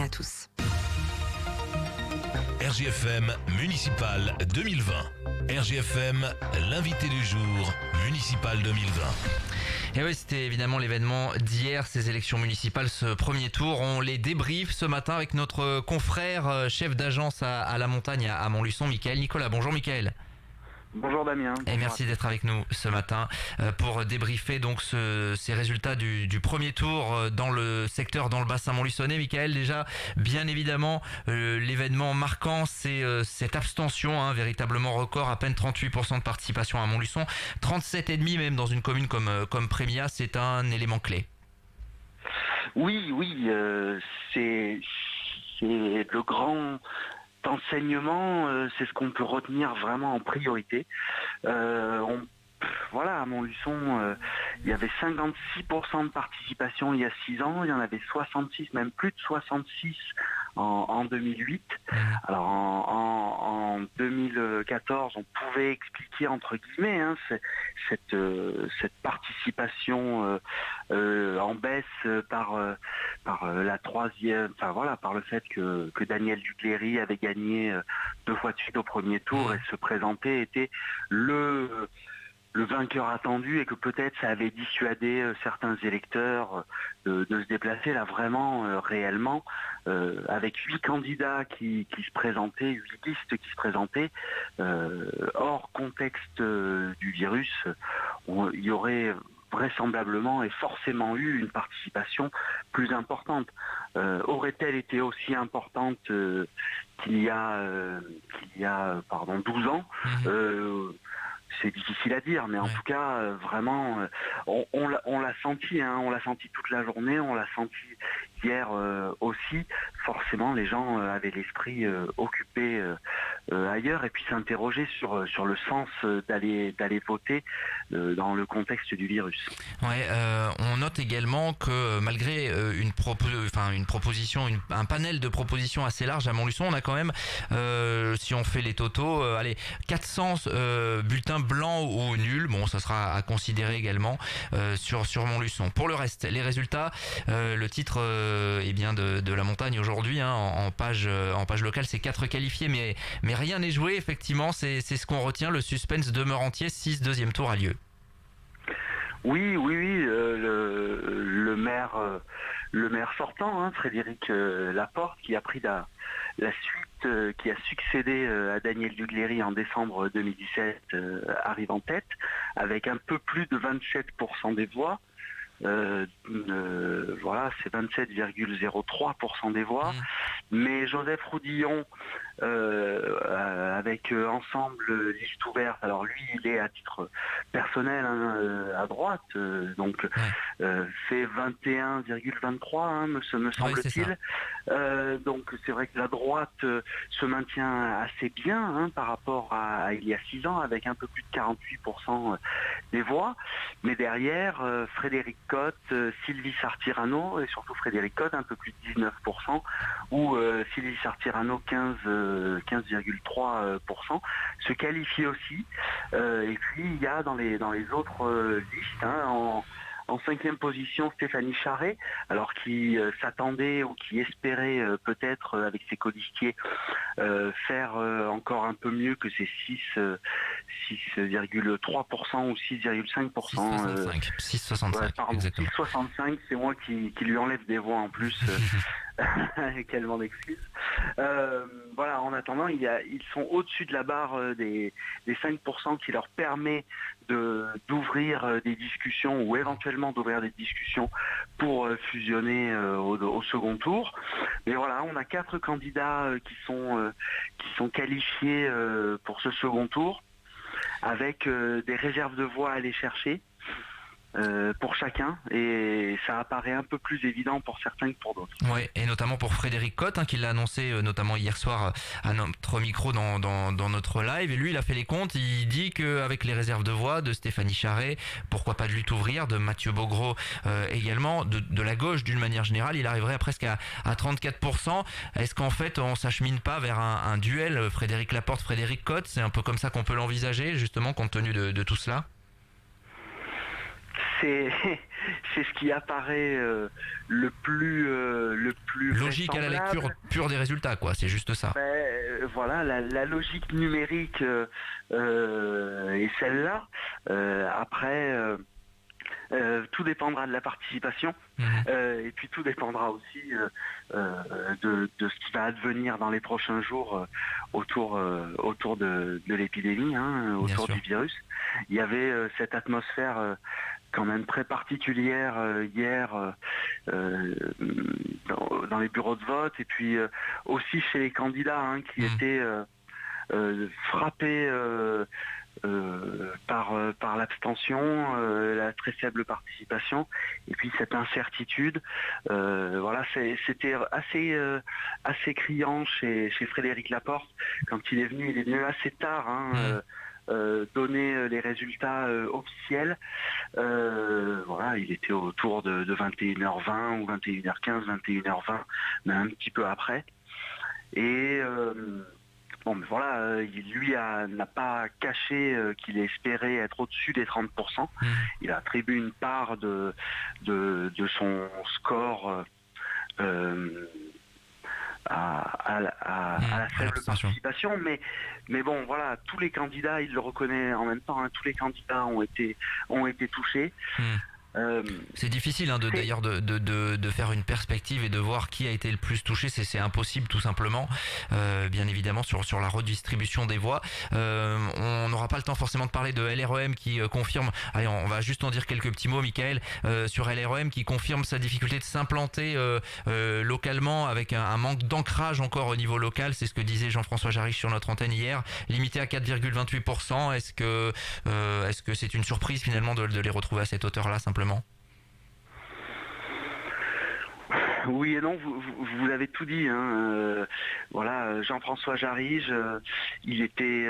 à tous. RGFM Municipal 2020. RGFM, l'invité du jour, Municipal 2020. Et oui, c'était évidemment l'événement d'hier, ces élections municipales, ce premier tour. On les débriefe ce matin avec notre confrère, chef d'agence à la montagne à Montluçon, Michael Nicolas. Bonjour Michael. Bonjour Damien. Et merci d'être avec nous ce matin pour débriefer donc ces résultats du premier tour dans le secteur, dans le bassin montluçonnais. Michael, déjà, bien évidemment, l'événement marquant, c'est cette abstention, véritablement record, à peine 38% de participation à Montluçon, 37,5% même dans une commune comme Prémia, c'est un élément clé. Oui, c'est le grand enseignement, c'est ce qu'on peut retenir vraiment en priorité. Voilà, à Montluçon, il y avait 56% de participation il y a 6 ans, il y en avait 66, même plus de 66 en 2008. Alors en 2014, on pouvait expliquer entre guillemets cette participation en baisse par la troisième, par le fait que Daniel Dugléry avait gagné 2 fois de suite au premier tour et se présenter était le vainqueur attendu et que peut-être ça avait dissuadé certains électeurs de se déplacer là vraiment réellement avec 8 candidats qui se présentaient, 8 listes qui se présentaient hors contexte du virus, il y aurait vraisemblablement et forcément eu une participation plus importante. Aurait-elle été aussi importante qu'il y a 12 ans c'est difficile à dire, mais en tout cas, vraiment, on l'a senti, on l'a senti toute la journée, on l'a senti hier aussi. Forcément, les gens avaient l'esprit occupé ailleurs et puis s'interroger sur le sens d'aller voter dans le contexte du virus. Ouais, on note également que malgré un panel de propositions assez large à Montluçon, on a quand même, si on fait les totaux, 400 bulletins blancs ou nuls. Bon, ça sera à considérer également sur Montluçon. Pour le reste, les résultats, le titre de la montagne aujourd'hui, en page locale, c'est 4 qualifiés, mais rien n'est joué. Effectivement, c'est ce qu'on retient. Le suspense demeure entier. 6 deuxième tour a lieu. Oui, le maire sortant, Frédéric Laporte, qui a pris la suite, qui a succédé à Daniel Dugléry en décembre 2017, arrive en tête avec un peu plus de 27% des voix. Voilà, c'est 27,03% des voix. Mais Joseph Roudillon, avec Ensemble Liste Ouverte, alors lui il est à titre personnel à droite, donc fait 21,23 me semble-t-il. Donc c'est vrai que la droite se maintient assez bien par rapport à il y a 6 ans, avec un peu plus de 48% des voix. Mais derrière, Frédéric Cotte, Sylvie Sartirano et surtout Frédéric Cotte, un peu plus de 19%, ou Sylvie Sartirano 15,3% se qualifie aussi. Et puis il y a dans les autres listes, en 5e position, Stéphanie Charret, alors qui s'attendait ou qui espérait peut-être avec ses colistiers faire encore un peu mieux que ses 6,3% ou 6,5%. 6,65, exactement. 6,65, c'est moi qui lui enlève des voix en plus. Quelle m'en excuse. Voilà, en attendant, ils sont au-dessus de la barre des 5% qui leur permet d'ouvrir des discussions ou éventuellement d'ouvrir des discussions pour fusionner au second tour. Mais voilà, on a 4 candidats qui sont qualifiés pour ce second tour, avec des réserves de voix à aller chercher pour chacun, et ça apparaît un peu plus évident pour certains que pour d'autres. Ouais, et notamment pour Frédéric Cotte, qui l'a annoncé notamment hier soir à notre micro dans notre live, et lui il a fait les comptes, il dit qu'avec les réserves de voix de Stéphanie Charret, pourquoi pas de Lutte Ouvrière, de Mathieu Beaugros également, de la gauche d'une manière générale, il arriverait presque à 34%. Est-ce qu'en fait on s'achemine pas vers un duel Frédéric Laporte, Frédéric Cotte? C'est un peu comme ça qu'on peut l'envisager, justement, compte tenu de tout cela? c'est c'est ce qui apparaît le plus Logique à la lecture pure des résultats, quoi. C'est juste ça. Voilà, la logique numérique est celle-là. Après, tout dépendra de la participation et puis tout dépendra aussi de ce qui va advenir dans les prochains jours autour de l'épidémie, autour du virus. Il y avait cette atmosphère quand même très particulière hier dans les bureaux de vote et puis aussi chez les candidats qui étaient frappés par l'abstention, la très faible participation et puis cette incertitude. Voilà, c'était assez criant chez Frédéric Laporte quand il est venu assez tard. Donner les résultats officiels. Voilà, il était autour de 21h20 ou 21h15, 21h20, mais un petit peu après. Et bon, mais voilà, lui n'a pas caché qu'il espérait être au-dessus des 30%. Il a attribué une part de son score à la faible participation, mais bon, voilà, tous les candidats, il le reconnaît en même temps, tous les candidats ont été touchés. C'est difficile d'ailleurs de faire une perspective et de voir qui a été le plus touché, c'est impossible tout simplement, bien évidemment sur la redistribution des voix. On n'aura pas le temps forcément de parler de LREM qui confirme, allez on va juste en dire quelques petits mots Michael, sur LREM qui confirme sa difficulté de s'implanter localement avec un manque d'ancrage encore au niveau local, c'est ce que disait Jean-François Jarich sur notre antenne hier, limité à 4,28%. Est-ce que c'est une surprise finalement de les retrouver à cette hauteur-là simplement? Oui et non, vous avez tout dit. Voilà, Jean-François Jarige, il était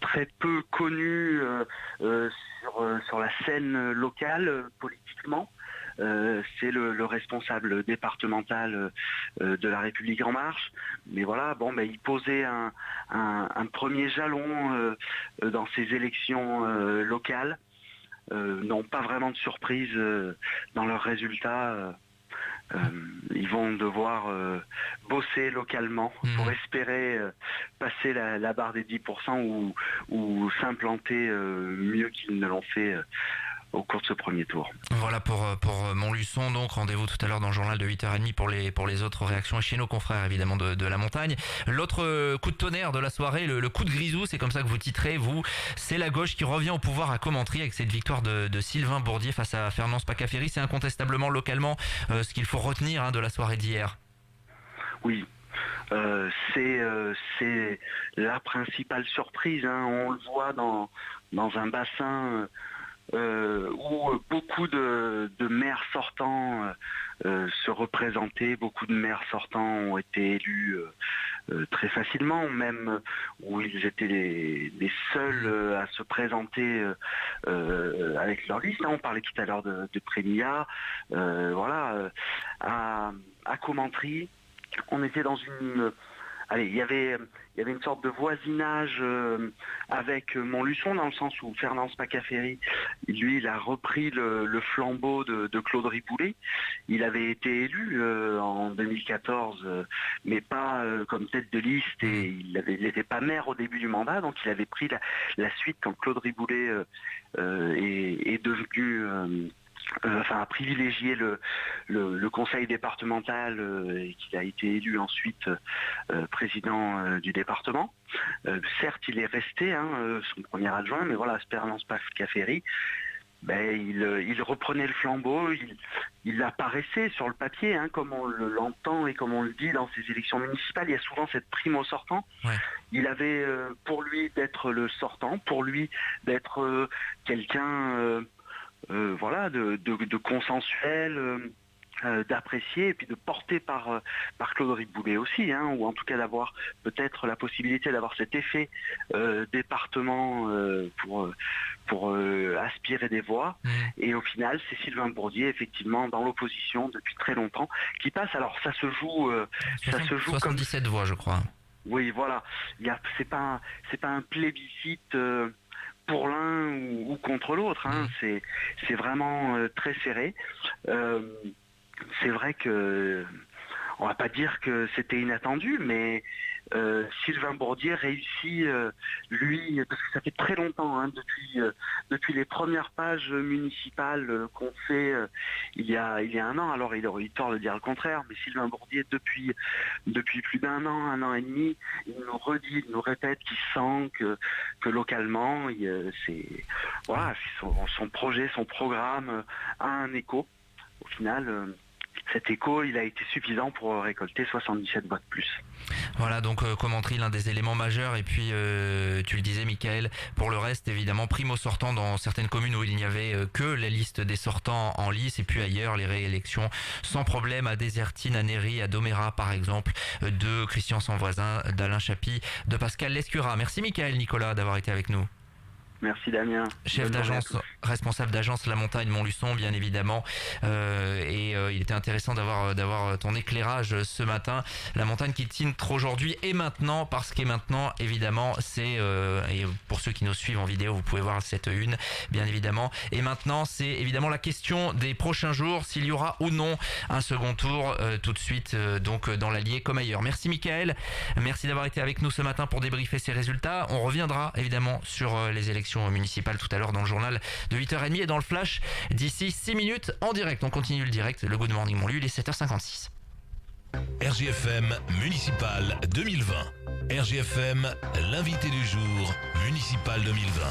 très peu connu sur la scène locale politiquement. C'est le responsable départemental de La République En Marche. Mais voilà, il posait un premier jalon dans ces élections locales. N'ont pas vraiment de surprise dans leurs résultats. Ils vont devoir bosser localement pour espérer passer la barre des 10% ou s'implanter mieux qu'ils ne l'ont fait au cours de ce premier tour. Voilà pour Montluçon, donc rendez-vous tout à l'heure dans le journal de 8h30 pour les autres réactions et chez nos confrères évidemment de la montagne. L'autre coup de tonnerre de la soirée, le coup de grisou, c'est comme ça que vous titrez, c'est la gauche qui revient au pouvoir à Commentry avec cette victoire de Sylvain Bourdier face à Fernand Spacaferi. C'est incontestablement localement ce qu'il faut retenir de la soirée d'hier. Oui. C'est la principale surprise. On le voit dans un bassin où beaucoup de maires sortants se représentaient, beaucoup de maires sortants ont été élus très facilement, même où ils étaient les seuls à se présenter avec leur liste. On parlait tout à l'heure de Prémilla. Voilà, à Commentry, on était dans une... Allez, il y avait une sorte de voisinage avec Montluçon, dans le sens où Fernand Spacaferi, lui, il a repris le flambeau de Claude Riboulet. Il avait été élu en 2014, mais pas comme tête de liste, et il n'était pas maire au début du mandat, donc il avait pris la suite quand Claude Riboulet est devenu... a privilégié le conseil départemental et qu'il a été élu ensuite président du département. Certes, il est resté son premier adjoint, mais voilà, Fernand Spacaferi, il reprenait le flambeau, il apparaissait sur le papier, comme on l'entend et comme on le dit dans ces élections municipales. Il y a souvent cette prime au sortant. Ouais. Il avait pour lui d'être le sortant, pour lui d'être quelqu'un... de consensuel, d'apprécier et puis de porter par Claude Riboulet aussi, ou en tout cas d'avoir peut-être la possibilité d'avoir cet effet département pour aspirer des voix. Et au final, c'est Sylvain Bourdier, effectivement, dans l'opposition depuis très longtemps, qui passe. Alors ça se joue... 77 voix, je crois. Oui, voilà. C'est pas un plébiscite... pour l'un ou contre l'autre. C'est vraiment très serré. C'est vrai que on va pas dire que c'était inattendu, mais Sylvain Bourdier réussit, lui, parce que ça fait très longtemps, depuis les premières pages municipales qu'on fait il y a un an. Alors il aurait eu tort de dire le contraire, mais Sylvain Bourdier depuis plus d'un an et demi, il nous redit, il nous répète qu'il sent que localement, son projet, son programme a un écho. Au final. Cet écho, il a été suffisant pour récolter 77 voix de plus. Voilà, donc commenterie, l'un des éléments majeurs. Et puis, tu le disais, Michael, pour le reste, évidemment, primo sortant dans certaines communes où il n'y avait que la liste des sortants en lice. Et puis ailleurs, les réélections sans problème à Désertine, à Néry, à Domérat, par exemple, de Christian Sanvoisin, d'Alain Chapy, de Pascal Lescura. Merci, Michael, Nicolas, d'avoir été avec nous. Merci Damien. Chef d'agence, responsable d'agence La Montagne Montluçon, bien évidemment. Il était intéressant d'avoir ton éclairage ce matin. La montagne qui titre aujourd'hui et maintenant, parce qu'est maintenant, évidemment, c'est et pour ceux qui nous suivent en vidéo, vous pouvez voir cette une, bien évidemment. Et maintenant, c'est évidemment la question des prochains jours, s'il y aura ou non un second tour tout de suite, donc dans l'Allier comme ailleurs. Merci Michael, merci d'avoir été avec nous ce matin pour débriefer ces résultats. On reviendra évidemment sur les élections municipales tout à l'heure dans le journal de 8h30 et dans le flash d'ici 6 minutes en direct. On continue le direct, le Good Morning Montluçon, il est 7h56. RJFM Municipal 2020. RJFM, l'invité du jour, Municipal 2020.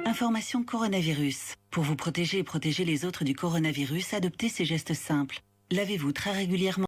Information coronavirus. Pour vous protéger et protéger les autres du coronavirus, adoptez ces gestes simples. Lavez-vous très régulièrement